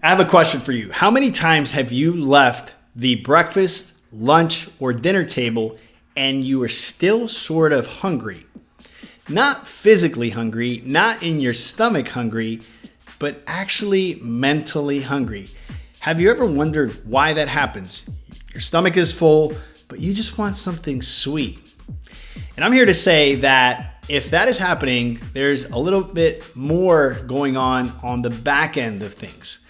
I have a question for you. How many times have you left the breakfast, lunch, or dinner table and you are still sort of hungry? Not physically hungry, not in your stomach hungry, but actually mentally hungry. Have you ever wondered why that happens? Your stomach is full, but you just want something sweet. And I'm here to say that if that is happening, there's a little bit more going on the back end of things.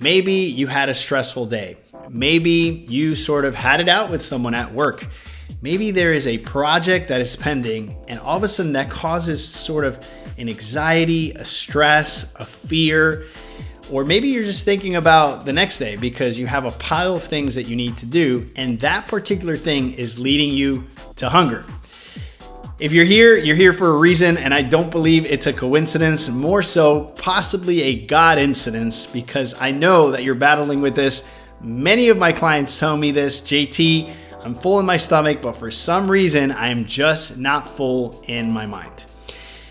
Maybe you had a stressful day. Maybe you sort of had it out with someone at work. Maybe there is a project that is pending, and all of a sudden that causes sort of an anxiety, a stress, a fear, or maybe you're just thinking about the next day because you have a pile of things that you need to do, and that particular thing is leading you to hunger. If you're here for a reason, and I don't believe it's a coincidence, more so possibly a God incidence, because I know that you're battling with this. Many of my clients tell me this, JT, I'm full in my stomach, but for some reason, I am just not full in my mind.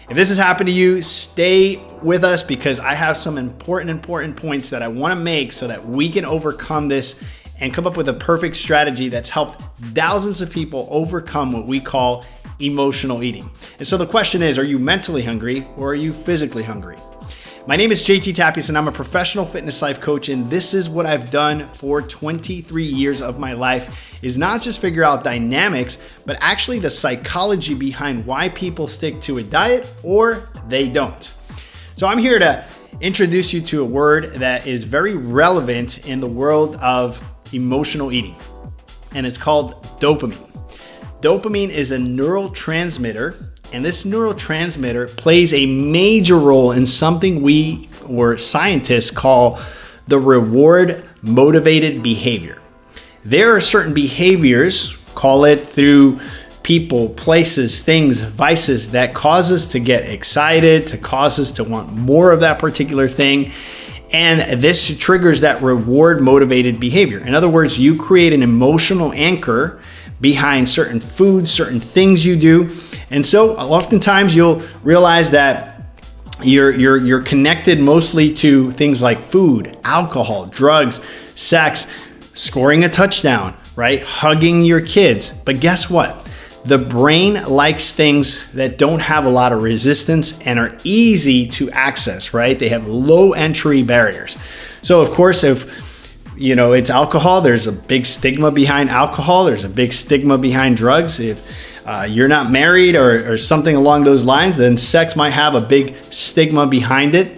If this has happened to you, stay with us because I have some important points that I want to make so that we can overcome this and come up with a perfect strategy that's helped thousands of people overcome what we call emotional eating. And so the question is, are you mentally hungry or are you physically hungry? My name is JT Tapias and I'm a professional fitness life coach, and this is what I've done for 23 years of my life, is not just figure out dynamics, but actually the psychology behind why people stick to a diet or they don't. So I'm here to introduce you to a word that is very relevant in the world of emotional eating, and it's called dopamine. Dopamine is a neurotransmitter, and this neurotransmitter plays a major role in something we or scientists call the reward motivated behavior. There are certain behaviors, call it through people, places, things, vices, that cause us to get excited, to cause us to want more of that particular thing. And this triggers that reward motivated behavior. In other words, you create an emotional anchor behind certain foods, certain things you do. And so oftentimes you'll realize that you're connected mostly to things like food, alcohol, drugs, sex, scoring a touchdown, right? Hugging your kids. But guess what? The brain likes things that don't have a lot of resistance and are easy to access, right? They have low entry barriers. So of course, if it's alcohol, there's a big stigma behind alcohol. There's a big stigma behind drugs. If you're not married or something along those lines, then sex might have a big stigma behind it.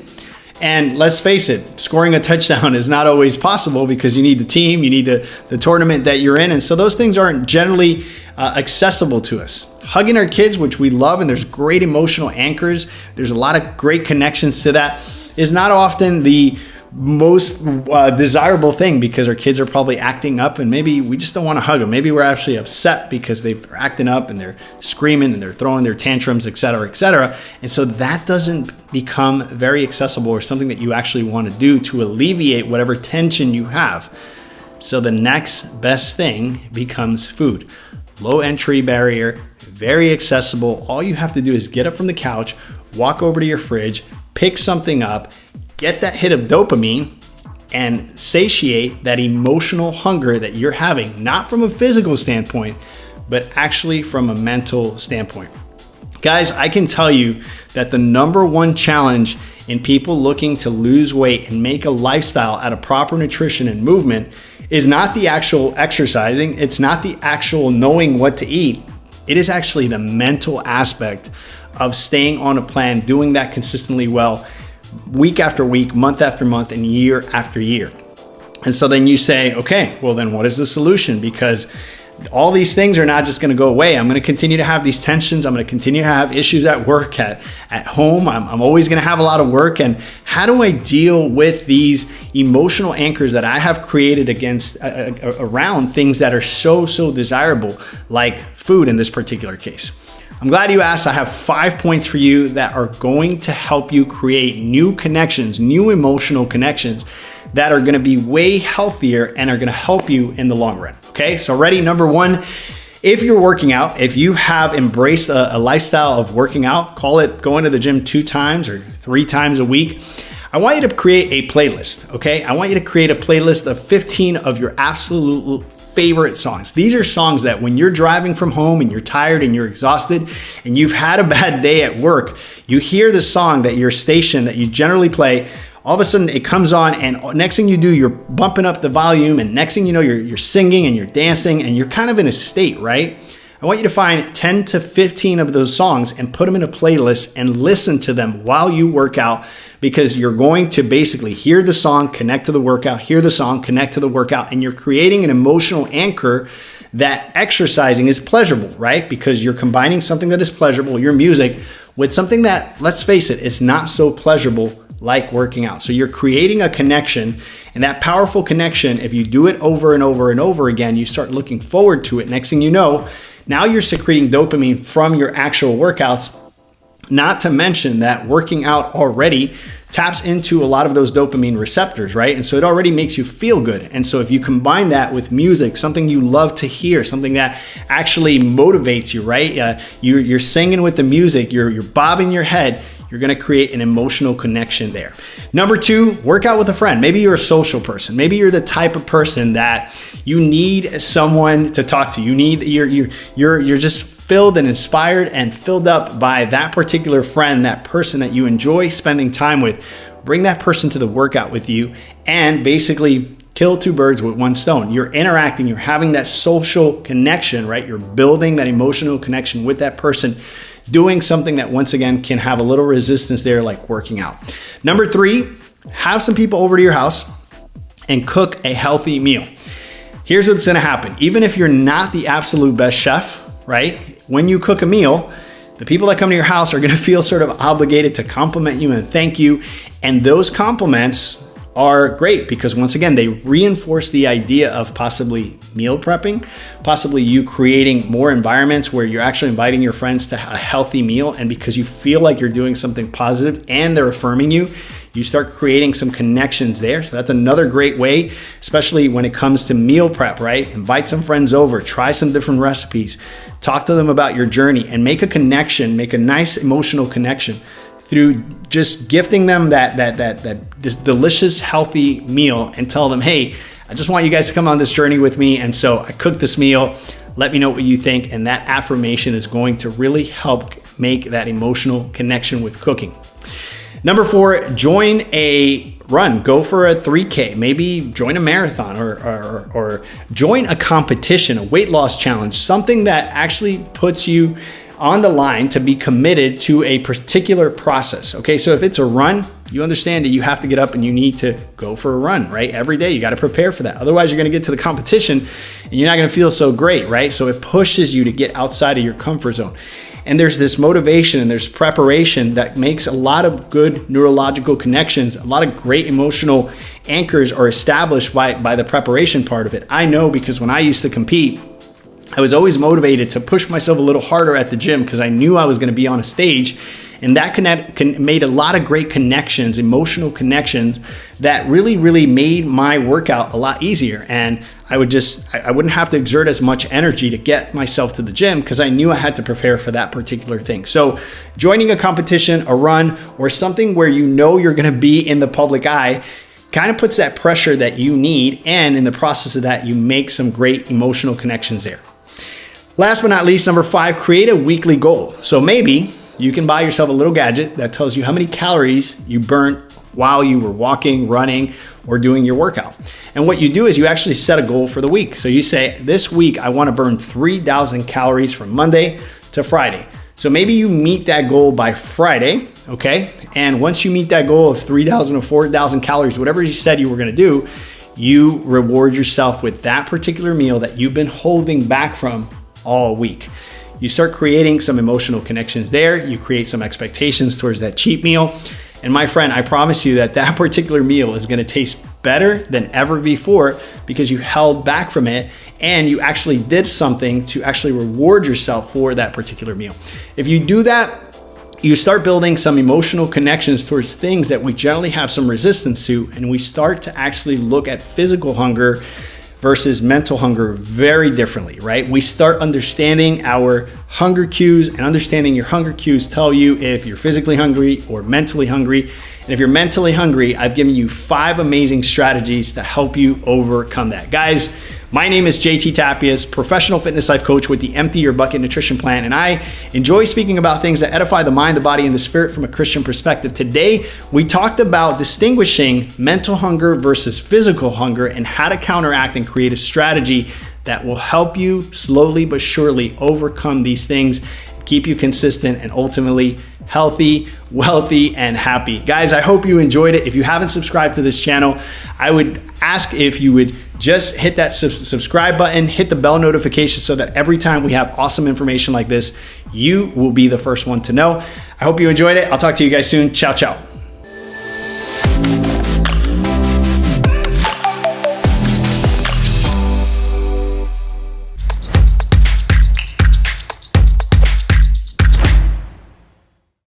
And let's face it, scoring a touchdown is not always possible because you need the team, you need the tournament that you're in. And so those things aren't generally accessible to us. Hugging our kids, which we love, and there's great emotional anchors, there's a lot of great connections to that, is not often the most desirable thing because our kids are probably acting up and maybe we just don't want to hug them. Maybe we're actually upset because they're acting up and they're screaming and they're throwing their tantrums, et cetera, et cetera. And so that doesn't become very accessible or something that you actually want to do to alleviate whatever tension you have. So the next best thing becomes food. Low entry barrier, very accessible. All you have to do is get up from the couch, walk over to your fridge, pick something up, get that hit of dopamine, and satiate that emotional hunger that you're having, not from a physical standpoint, but actually from a mental standpoint. Guys, I can tell you that the number one challenge in people looking to lose weight and make a lifestyle out of proper nutrition and movement is not the actual exercising. It's not the actual knowing what to eat. It is actually the mental aspect of staying on a plan, doing that consistently well, week after week, month after month, and year after year. And so then you say, okay, well then what is the solution? Because all these things are not just going to go away. I'm going to continue to have these tensions. I'm going to continue to have issues at work, at home. I'm always going to have a lot of work. And how do I deal with these emotional anchors that I have created around things that are so desirable, like food in this particular case? I'm glad you asked. I have 5 points for you that are going to help you create new connections, new emotional connections that are going to be way healthier and are going to help you in the long run. Okay, so ready? Number one, if you're working out, if you have embraced a lifestyle of working out, call it going to the gym 2 times or 3 times a week, I want you to create a playlist, okay? I want you to create a playlist of 15 of your absolute favorite songs. These are songs that when you're driving from home and you're tired and you're exhausted and you've had a bad day at work, you hear the song that your station that you generally play, all of a sudden it comes on, and next thing you do, you're bumping up the volume, and next thing you know, you're singing and you're dancing and you're kind of in a state, right? I want you to find 10 to 15 of those songs and put them in a playlist and listen to them while you work out, because you're going to basically hear the song, connect to the workout, hear the song, connect to the workout, and you're creating an emotional anchor that exercising is pleasurable, right? Because you're combining something that is pleasurable, your music, with something that, let's face it, is not so pleasurable, like working out. So you're creating a connection, and that powerful connection, if you do it over and over and over again, you start looking forward to it. Next thing you know, now you're secreting dopamine from your actual workouts. Not to mention that working out already taps into a lot of those dopamine receptors, right? And so it already makes you feel good. And so if you combine that with music, something you love to hear, something that actually motivates you, right? You're singing with the music, you're bobbing your head, you're gonna create an emotional connection there. Number 2, work out with a friend. Maybe you're a social person. Maybe you're the type of person that you need someone to talk to. You're just filled and inspired and filled up by that particular friend, that person that you enjoy spending time with. Bring that person to the workout with you and basically kill 2 birds with 1 stone. You're interacting, you're having that social connection, right? You're building that emotional connection with that person, doing something that, once again, can have a little resistance there, like working out. Number 3, have some people over to your house and cook a healthy meal. Here's what's gonna happen. Even if you're not the absolute best chef, right? When you cook a meal, the people that come to your house are gonna feel sort of obligated to compliment you and thank you. And those compliments are great because, once again, they reinforce the idea of possibly meal prepping, possibly you creating more environments where you're actually inviting your friends to a healthy meal. And because you feel like you're doing something positive and they're affirming you, you start creating some connections there. So that's another great way, especially when it comes to meal prep, right? Invite some friends over, try some different recipes, talk to them about your journey, and make a connection, make a nice emotional connection through just gifting them this delicious, healthy meal, and tell them, hey, I just want you guys to come on this journey with me. And so I cooked this meal. Let me know what you think. And that affirmation is going to really help make that emotional connection with cooking. Number 4, join a run. Go for a 3K. Maybe join a marathon or join a competition, a weight loss challenge, something that actually puts you on the line to be committed to a particular process. Okay, so if it's a run, you understand that you have to get up and you need to go for a run, right? Every day you got to prepare for that. Otherwise, you're going to get to the competition and you're not going to feel so great, right? So it pushes you to get outside of your comfort zone. And there's this motivation and there's preparation that makes a lot of good neurological connections. A lot of great emotional anchors are established by the preparation part of it. I know because when I used to compete, I was always motivated to push myself a little harder at the gym because I knew I was going to be on a stage. And that made a lot of great connections, emotional connections that really made my workout a lot easier. And I wouldn't have to exert as much energy to get myself to the gym because I knew I had to prepare for that particular thing. So joining a competition, a run, or something where you know you're going to be in the public eye kind of puts that pressure that you need. And in the process of that, you make some great emotional connections there. Last but not least, number 5, create a weekly goal. So maybe you can buy yourself a little gadget that tells you how many calories you burnt while you were walking, running, or doing your workout. And what you do is you actually set a goal for the week. So you say, this week, I want to burn 3,000 calories from Monday to Friday. So maybe you meet that goal by Friday, okay? And once you meet that goal of 3,000 or 4,000 calories, whatever you said you were going to do, you reward yourself with that particular meal that you've been holding back from all week. You start creating some emotional connections there. You create some expectations towards that cheat meal. And my friend, I promise you that that particular meal is going to taste better than ever before because you held back from it and you actually did something to actually reward yourself for that particular meal. If you do that, you start building some emotional connections towards things that we generally have some resistance to, and we start to actually look at physical hunger versus mental hunger very differently, right? We start understanding our hunger cues, and understanding your hunger cues tell you if you're physically hungry or mentally hungry. And if you're mentally hungry, I've given you 5 amazing strategies to help you overcome that. Guys, my name is JT Tapias, professional fitness life coach with the Empty Your Bucket Nutrition Plan, and I enjoy speaking about things that edify the mind, the body, and the spirit from a Christian perspective. Today, we talked about distinguishing mental hunger versus physical hunger and how to counteract and create a strategy that will help you slowly but surely overcome these things, keep you consistent, and ultimately healthy, wealthy, and happy. Guys, I hope you enjoyed it. If you haven't subscribed to this channel, I would ask if you would just hit that subscribe button, hit the bell notification so that every time we have awesome information like this, you will be the first one to know. I hope you enjoyed it. I'll talk to you guys soon. Ciao, ciao.